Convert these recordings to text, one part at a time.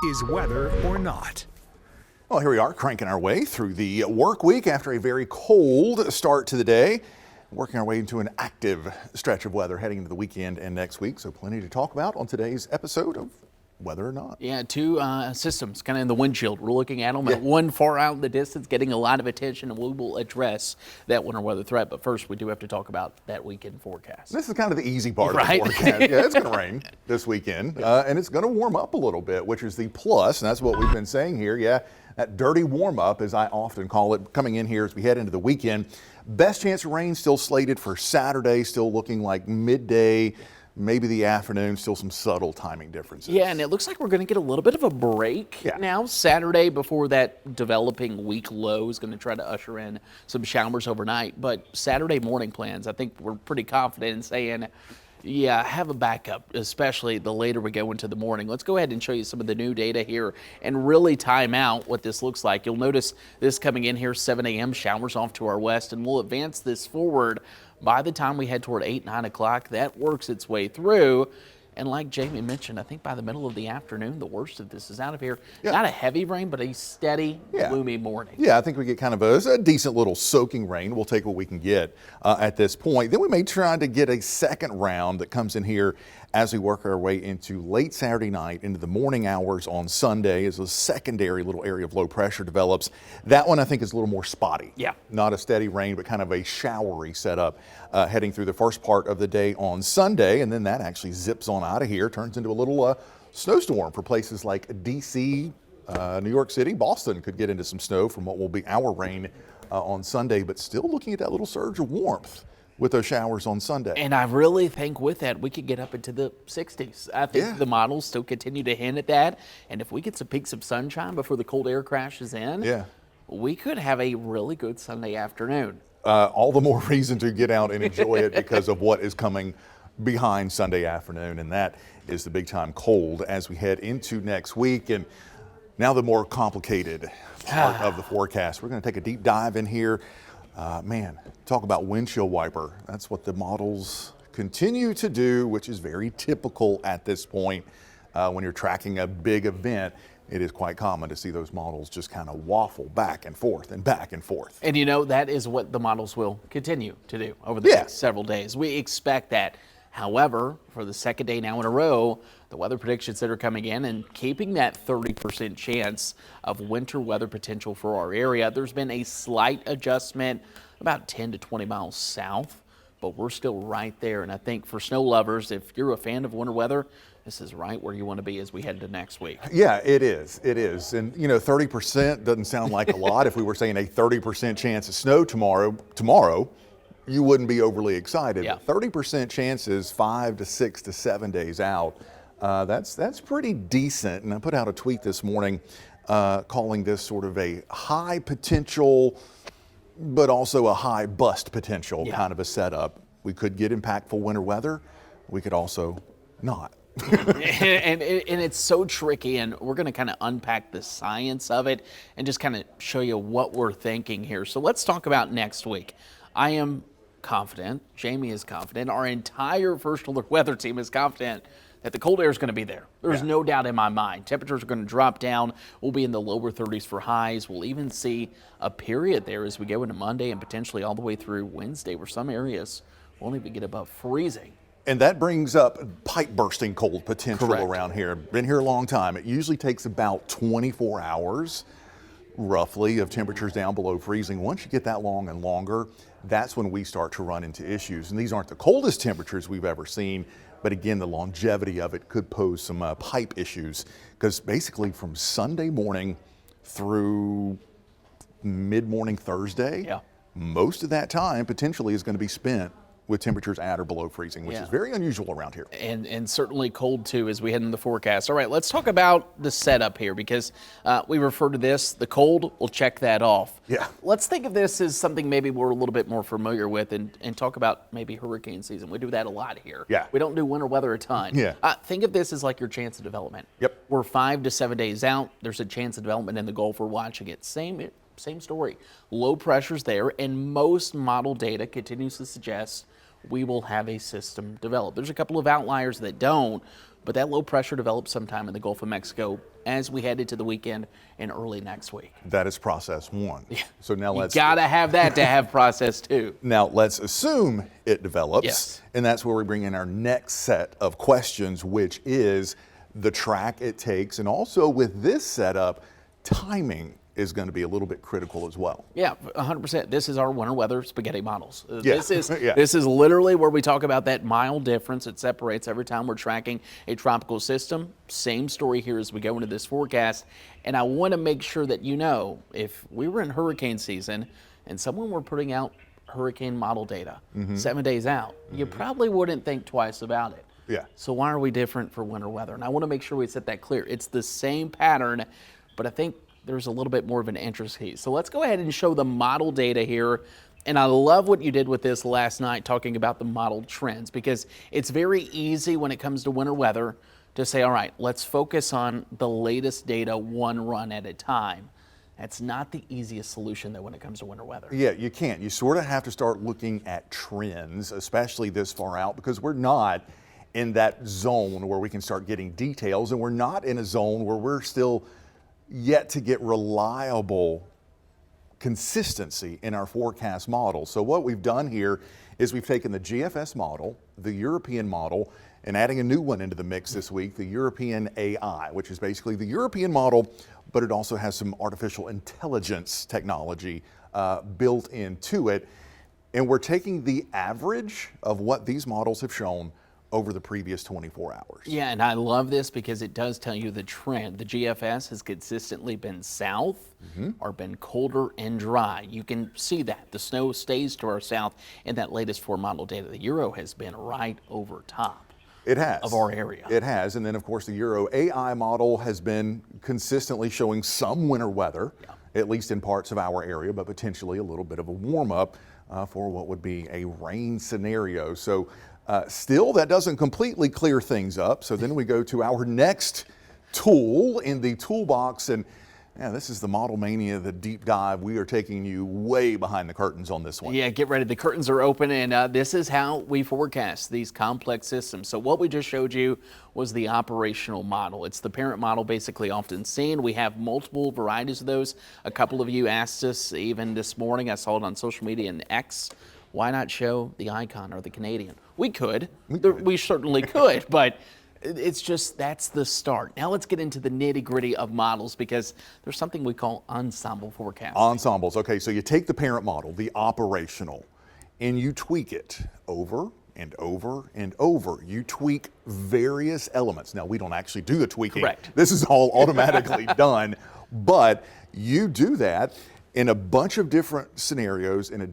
is weather or not. Well, here we are cranking our way through the work week after a very cold start to the day. Working our way into an active stretch of weather heading into the weekend and next week. So plenty to talk about on today's episode of Weather or Not. Yeah, two systems kind of in the windshield. We're looking at them, one far out in the distance, getting a lot of attention, and we will address that winter weather threat. But first, we do have to talk about that weekend forecast. This is kind of the easy part Right. of the forecast. Yeah, it's going to rain this weekend, and it's going to warm up a little bit, which is the plus, and that's what we've been saying here. Yeah, that dirty warm up, as I often call it, coming in here as we head into the weekend. Best chance of rain still slated for Saturday, still looking like midday, maybe the afternoon, still some subtle timing differences. Yeah, and it looks like we're going to get a little bit of a break now Saturday before that developing weak low is going to try to usher in some showers overnight. But Saturday morning plans, I think we're pretty confident in saying, yeah, have a backup, especially the later we go into the morning. Let's go ahead and show you some of the new data here and really time out what this looks like. You'll notice this coming in here, 7 a.m., showers off to our west, and we'll advance this forward. By the time we head toward 8, 9 o'clock, that works its way through. And like Jamie mentioned, I think by the middle of the afternoon, the worst of this is out of here. Yeah. Not a heavy rain, but a steady, gloomy morning. Yeah, I think we get kind of a decent little soaking rain. We'll take what we can get at this point. Then we may try to get a second round that comes in here as we work our way into late Saturday night into the morning hours on Sunday as a secondary little area of low pressure develops. That one I think is a little more spotty. Yeah. Not a steady rain, but kind of a showery setup heading through the first part of the day on Sunday. And then that actually zips on out of here, turns into a little snowstorm for places like D.C., New York City. Boston could get into some snow from what will be our rain on Sunday, but still looking at that little surge of warmth with those showers on Sunday. And I really think with that, we could get up into the 60s. I think the models still continue to hint at that. And if we get some peaks of sunshine before the cold air crashes in, we could have a really good Sunday afternoon. All the more reason to get out and enjoy it because of what is coming behind Sunday afternoon, and that is the big time cold as we head into next week. And now the more complicated part of the forecast. We're going to take a deep dive in here. Man, talk about windshield wiper. That's what the models continue to do, which is very typical at this point. When you're tracking a big event, it is quite common to see those models just kind of waffle back and forth and back and forth. And you know, that is what the models will continue to do over the next several days. We expect that. However, for the second day now in a row, the weather predictions that are coming in and keeping that 30% chance of winter weather potential for our area, there's been a slight adjustment about 10 to 20 miles south, but we're still right there. And I think for snow lovers, if you're a fan of winter weather, this is right where you want to be as we head into next week. Yeah, it is. It is. And, you know, 30% doesn't sound like a lot. If we were saying a 30% chance of snow tomorrow, you wouldn't be overly excited. Yeah. 30% chances 5 to 6 to 7 days out. That's pretty decent. And I put out a tweet this morning calling this sort of a high potential, but also a high bust potential kind of a setup. We could get impactful winter weather. We could also not. and it's so tricky, and we're going to kind of unpack the science of it and just kind of show you what we're thinking here. So let's talk about next week. I am confident, Jamie is confident, our entire First Alert Weather team is confident that the cold air is going to be there. There's no doubt in my mind. Temperatures are going to drop down. We'll be in the lower 30s for highs. We'll even see a period there as we go into Monday and potentially all the way through Wednesday where some areas won't even get above freezing. And that brings up pipe bursting cold potential around here. Been here a long time. It usually takes about 24 hours roughly of temperatures down below freezing. Once you get that long and longer, that's when we start to run into issues. And these aren't the coldest temperatures we've ever seen, but again, the longevity of it could pose some pipe issues, because basically from Sunday morning through mid-morning Thursday, most of that time potentially is going to be spent with temperatures at or below freezing, which is very unusual around here. And certainly cold too as we head into the forecast. All right, let's talk about the setup here, because we refer to this, the cold, we'll check that off. Yeah. Let's think of this as something maybe we're a little bit more familiar with and talk about maybe hurricane season. We do that a lot here. Yeah. We don't do winter weather a ton. Yeah. Think of this as like your chance of development. Yep. We're 5 to 7 days out. There's a chance of development in the Gulf. We're watching it. Same story. Low pressure's there, and most model data continues to suggest we will have a system develop. There's a couple of outliers that don't, but that low pressure develops sometime in the Gulf of Mexico as we head into the weekend and early next week. That is process one. So now You gotta have that to have process two. Now let's assume it develops. Yes. And that's where we bring in our next set of questions, which is the track it takes. And also with this setup, timing is going to be a little bit critical as well. Yeah, 100%. This is our winter weather spaghetti models. Yeah. This is Yeah. this is literally where we talk about that mile difference it separates every time we're tracking a tropical system. Same story here as we go into this forecast. And I want to make sure that you know, if we were in hurricane season and someone were putting out hurricane model data 7 days out, you probably wouldn't think twice about it. Yeah. So why are we different for winter weather? And I want to make sure we set that clear. It's the same pattern, but I think there's a little bit more of an intricacy. So let's go ahead and show the model data here. And I love what you did with this last night, talking about the model trends, because it's very easy when it comes to winter weather to say, all right, let's focus on the latest data one run at a time. That's not the easiest solution though when it comes to winter weather. Yeah, you can't. You sort of have to start looking at trends, especially this far out, because we're not in that zone where we can start getting details, and we're not in a zone where we're still yet to get reliable consistency in our forecast model. So what we've done here is we've taken the GFS model, the European model, and adding a new one into the mix this week, the European AI, which is basically the European model, but it also has some artificial intelligence technology built into it. And we're taking the average of what these models have shown over the previous 24 hours. Yeah, and I love this because it does tell you the trend. The GFS has consistently been south or been colder and dry. You can see that. The snow stays to our south in that latest 4 model data. The Euro has been right over top. It has. Of our area. It has. And then, of course, the Euro AI model has been consistently showing some winter weather, at least in parts of our area, but potentially a little bit of a warm up for what would be a rain scenario. So still, that doesn't completely clear things up. So then we go to our next tool in the toolbox. And yeah, this is the Model Mania, the deep dive. We are taking you way behind the curtains on this one. Yeah, get ready. The curtains are open, and this is how we forecast these complex systems. So what we just showed you was the operational model. It's the parent model basically often seen. We have multiple varieties of those. A couple of you asked us even this morning, I saw it on social media and X, why not show the Icon or the Canadian? We could. We certainly could, but it's just, that's the start. Now let's get into the nitty gritty of models, because there's something we call ensemble forecasting. Ensembles. Okay, so you take the parent model, the operational, and you tweak it over and over and over. You tweak various elements. Now, we don't actually do the tweaking. Correct. This is all automatically done, but you do that in a bunch of different scenarios, in a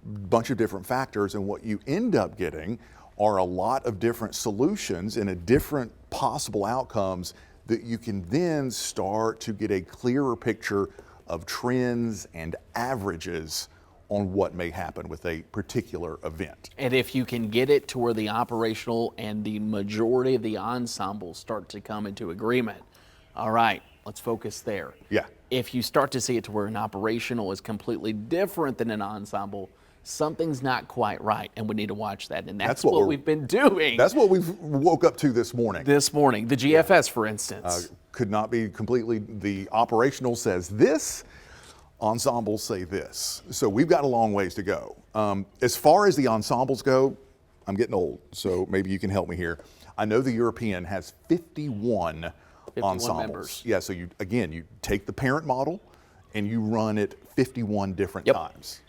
bunch of different factors, and what you end up getting are a lot of different solutions and a different possible outcomes that you can then start to get a clearer picture of trends and averages on what may happen with a particular event. And if you can get it to where the operational and the majority of the ensembles start to come into agreement, all right, let's focus there. Yeah. If you start to see it to where an operational is completely different than an ensemble, something's not quite right, and we need to watch that. And that's what we've been doing. That's what we've woke up to this morning. The GFS, for instance. Could not be completely, the operational says this, ensembles say this. So we've got a long ways to go. As far as the ensembles go, I'm getting old, so maybe you can help me here. I know the European has 51 ensembles. Members. Yeah, so you take the parent model and you run it 51 different times.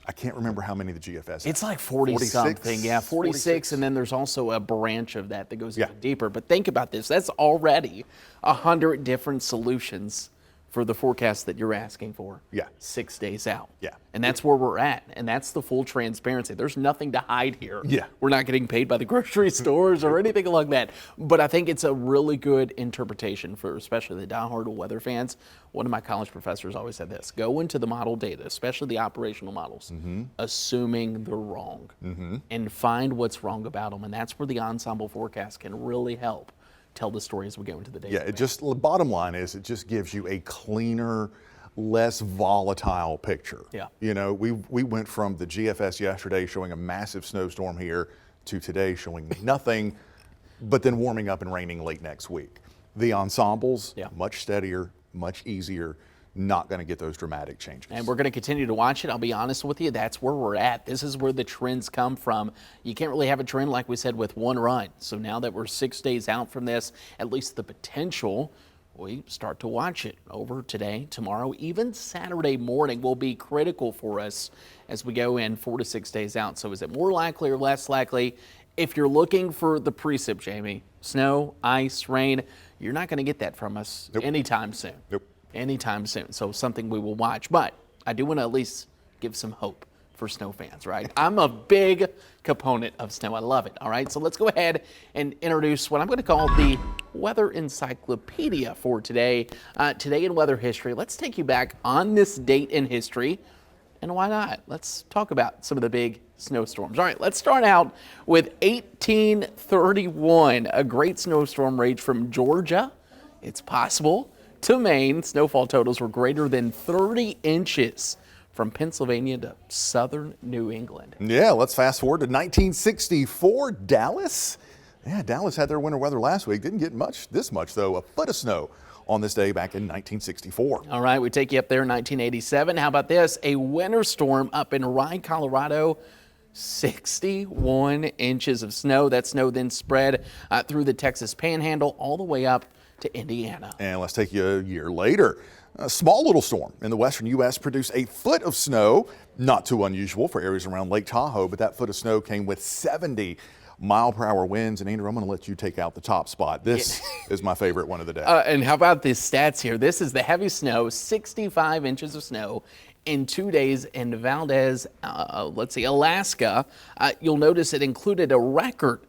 I can't remember how many the GFS has. It's like 40 something, yeah, 46, and then there's also a branch of that goes even deeper. But think about this, that's already 100 different solutions for the forecast that you're asking for. Yeah. 6 days out. Yeah. And that's where we're at, and that's the full transparency. There's nothing to hide here. Yeah. We're not getting paid by the grocery stores or anything like that. But I think it's a really good interpretation for especially the diehard weather fans. One of my college professors always said this: go into the model data, especially the operational models, assuming they're wrong, and find what's wrong about them. And that's where the ensemble forecast can really help tell the story as we go into the day. Yeah, the bottom line is it just gives you a cleaner, less volatile picture. Yeah. You know, we went from the GFS yesterday showing a massive snowstorm here to today showing nothing. but then warming up and raining late next week. The ensembles, Yeah. much steadier, much easier. Not going to get those dramatic changes. And we're going to continue to watch it. I'll be honest with you, that's where we're at. This is where the trends come from. You can't really have a trend, like we said, with one run. So now that we're 6 days out from this, at least the potential, we start to watch it over today, tomorrow, even Saturday morning will be critical for us as we go in 4 to 6 days out. So is it more likely or less likely? If you're looking for the precip, Jamie, snow, ice, rain, you're not going to get that from us anytime soon. Anytime soon. So something we will watch. But I do want to at least give some hope for snow fans, right? I'm a big component of snow. I love it. All right. So let's go ahead and introduce what I'm going to call the weather encyclopedia for today. Today in weather history. Let's take you back on this date in history. And why not? Let's talk about some of the big snowstorms. All right, let's start out with 1831. A great snowstorm raged from Georgia. It's possible to Maine. Snowfall totals were greater than 30 inches from Pennsylvania to southern New England. Yeah, let's fast forward to 1964, Dallas. Yeah, Dallas had their winter weather last week. Didn't get this much though. A foot of snow on this day back in 1964. All right, we take you up there in 1987. How about this? A winter storm up in Rye, Colorado. 61 inches of snow. That snow then spread through the Texas Panhandle all the way up to Indiana. And let's take you a year later. A small little storm in the western U.S. produced a foot of snow. Not too unusual for areas around Lake Tahoe, but that foot of snow came with 70-mile-per-hour winds. And Andrew, I'm going to let you take out the top spot. This is my favorite one of the day. And how about these stats here? This is the heavy snow, 65 inches of snow in 2 days in Valdez, Alaska. You'll notice it included a record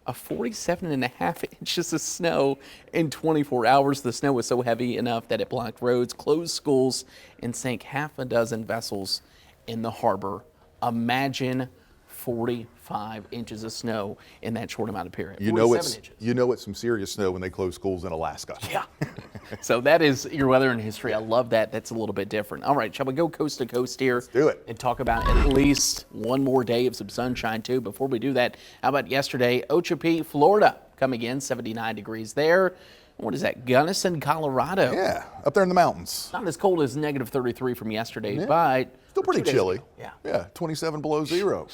of 47.5 inches of snow in 24 hours. The snow was so heavy enough that it blocked roads, closed schools, and sank half a dozen vessels in the harbor. Imagine 45 inches of snow in that short amount of period. You know it's some serious snow when they close schools in Alaska. Yeah. So that is your weather and history. I love that. That's a little bit different. All right, shall we go coast to coast here? Let's do it. And talk about at least one more day of some sunshine too. Before we do that, how about yesterday, Ochopee, Florida, coming in 79 degrees there. What is that? Gunnison, Colorado. Yeah, up there in the mountains. Not as cold as negative 33 from yesterday, but still pretty chilly. Yeah, 27 below zero.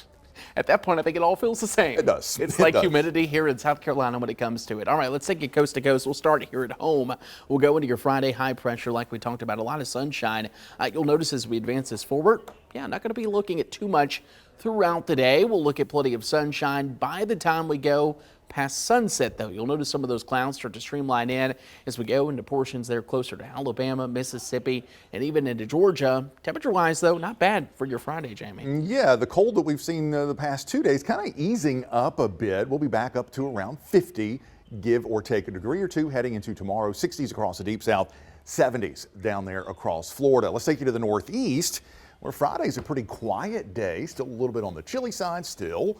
At that point, I think it all feels the same. It does. It's like humidity here in South Carolina when it comes to it. All right, let's take it coast to coast. We'll start here at home. We'll go into your Friday high pressure like we talked about. A lot of sunshine. You'll notice as we advance this forward, not going to be looking at too much throughout the day. We'll look at plenty of sunshine by the time we go past sunset, though. You'll notice some of those clouds start to streamline in as we go into portions there closer to Alabama, Mississippi, and even into Georgia. Temperature-wise, though, not bad for your Friday, Jamie. Yeah, the cold that we've seen the past 2 days kind of easing up a bit. We'll be back up to around 50, give or take a degree or two heading into tomorrow. 60s across the deep south, 70s down there across Florida. Let's take you to the northeast, where Friday's a pretty quiet day. Still a little bit on the chilly side still.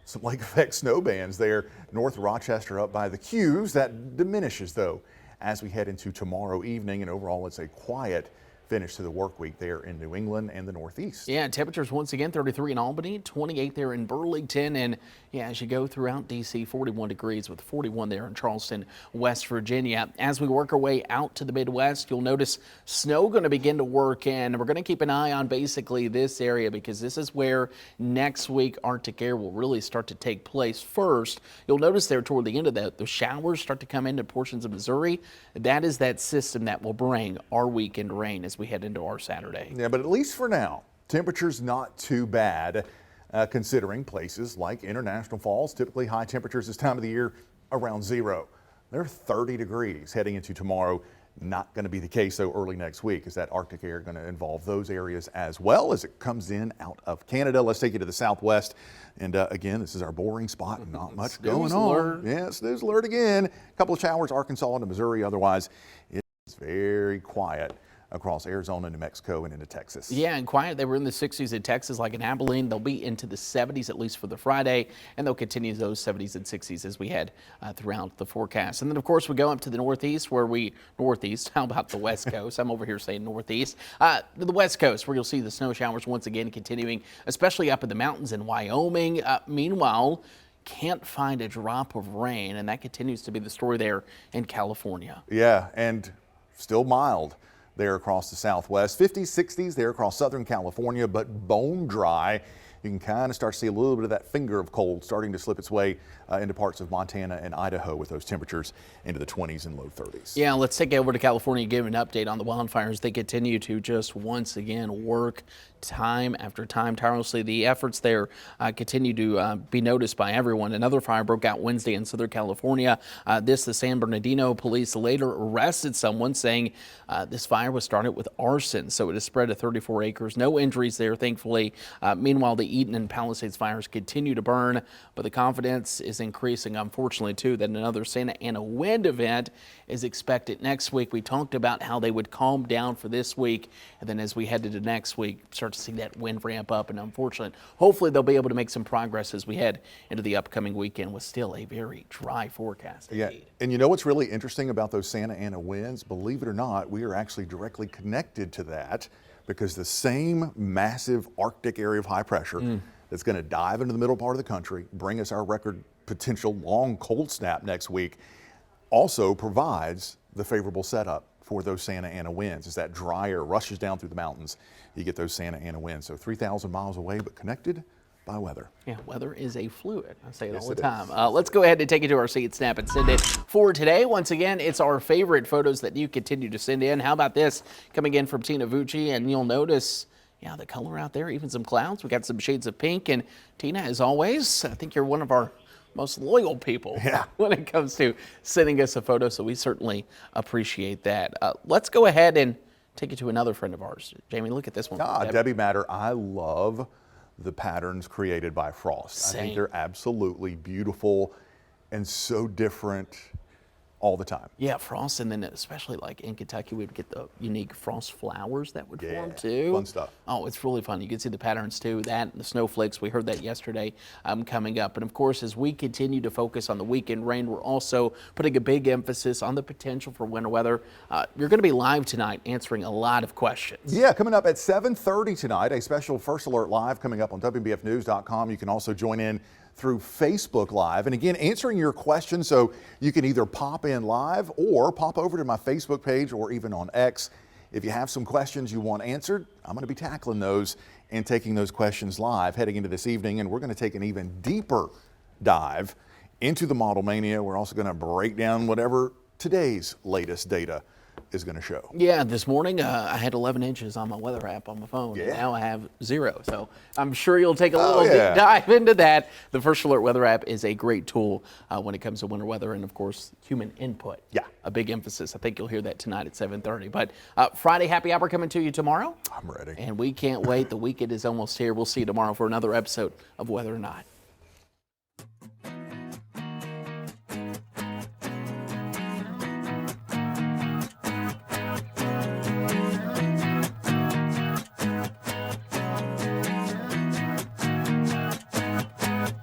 Some lake effect snow bands there north of Rochester up by the Q's. That diminishes, though, as we head into tomorrow evening. And overall, it's a quiet finish to the work week there in New England and the Northeast. Yeah, temperatures once again 33 in Albany, 28 there in Burlington, and as you go throughout D.C., 41 degrees with 41 there in Charleston, West Virginia. As we work our way out to the Midwest, you'll notice snow going to begin to work in. We're going to keep an eye on basically this area because this is where next week Arctic air will really start to take place first. You'll notice there toward the end of that, the showers start to come into portions of Missouri. That is that system that will bring our weekend rain as we head into our Saturday. Yeah, but at least for now, temperatures not too bad, considering places like International Falls, typically high temperatures this time of the year around zero. They're 30 degrees heading into tomorrow. Not going to be the case, though, early next week. Is that Arctic air going to involve those areas as well as it comes in out of Canada? Let's take you to the southwest. And again, this is our boring spot. Not much going on. Yeah, snooze alert again. A couple of showers, Arkansas into Missouri. Otherwise, it's very quiet across Arizona, New Mexico, and into Texas. Yeah, and quiet. They were in the 60s in Texas, like in Abilene. They'll be into the 70s, at least for the Friday, and they'll continue those 70s and 60s as we head throughout the forecast. And then, of course, we go up to the Northeast, how about the West Coast? I'm over here saying Northeast. The West Coast, where you'll see the snow showers once again continuing, especially up in the mountains in Wyoming. Meanwhile, can't find a drop of rain, and that continues to be the story there in California. Yeah, and still mild there across the Southwest. 50s, 60s there across Southern California, but bone dry. You can kind of start to see a little bit of that finger of cold starting to slip its way into parts of Montana and Idaho with those temperatures into the 20s and low 30s. Yeah, let's take it over to California and give an update on the wildfires. They continue to just once again work time after time tirelessly. The efforts there continue to be noticed by everyone. Another fire broke out Wednesday in Southern California. The San Bernardino police later arrested someone saying this fire was started with arson, so it has spread to 34 acres. No injuries there, thankfully. Meanwhile, the Eaton and Palisades fires continue to burn, but the confidence is increasing, unfortunately, too, that another Santa Ana wind event is expected next week. We talked about how they would calm down for this week, and then as we head into next week, start to see that wind ramp up. And unfortunately, hopefully they'll be able to make some progress as we head into the upcoming weekend with still a very dry forecast. Yeah, and you know what's really interesting about those Santa Ana winds? Believe it or not, we are actually directly connected to that, because the same massive Arctic area of high pressure that's going to dive into the middle part of the country, bring us our record potential long cold snap next week, also provides the favorable setup for those Santa Ana winds. As that dry air rushes down through the mountains, you get those Santa Ana winds. So 3,000 miles away, but connected by weather. Yeah, weather is a fluid. I say it all the time. Let's go ahead and take it to our See It, Snap It, Send It for today. Once again, it's our favorite photos that you continue to send in. How about this coming in from Tina Vucci? And you'll notice, yeah, the color out there, even some clouds. We got some shades of pink. And Tina, as always, I think you're one of our most loyal people when it comes to sending us a photo. So we certainly appreciate that. Let's go ahead and take it to another friend of ours. Jamie, look at this one. Debbie Matter. I love the patterns created by Frost. Same. I think they're absolutely beautiful and so different all the time. Yeah, frost, and then especially like in Kentucky, we'd get the unique frost flowers that would form too. Fun stuff. Oh, it's really fun. You can see the patterns too. That and the snowflakes, we heard that yesterday coming up. And of course, as we continue to focus on the weekend rain, we're also putting a big emphasis on the potential for winter weather. You're going to be live tonight answering a lot of questions. Yeah, coming up at 7:30 tonight, a special First Alert Live coming up on WBFnews.com. You can also join in through Facebook Live. And again, answering your questions, so you can either pop in live or pop over to my Facebook page or even on X. If you have some questions you want answered, I'm going to be tackling those and taking those questions live heading into this evening. And we're going to take an even deeper dive into the Model Mania. We're also going to break down whatever today's latest data is going to show. Yeah, this morning I had 11 inches on my weather app on my phone, and now I have 0. So I'm sure you'll take a little deep dive into that. The First Alert Weather app is a great tool when it comes to winter weather and, of course, human input. Yeah. A big emphasis. I think you'll hear that tonight at 7:30. But Friday Happy Hour coming to you tomorrow. I'm ready. And we can't wait. The weekend is almost here. We'll see you tomorrow for another episode of Weather or Not.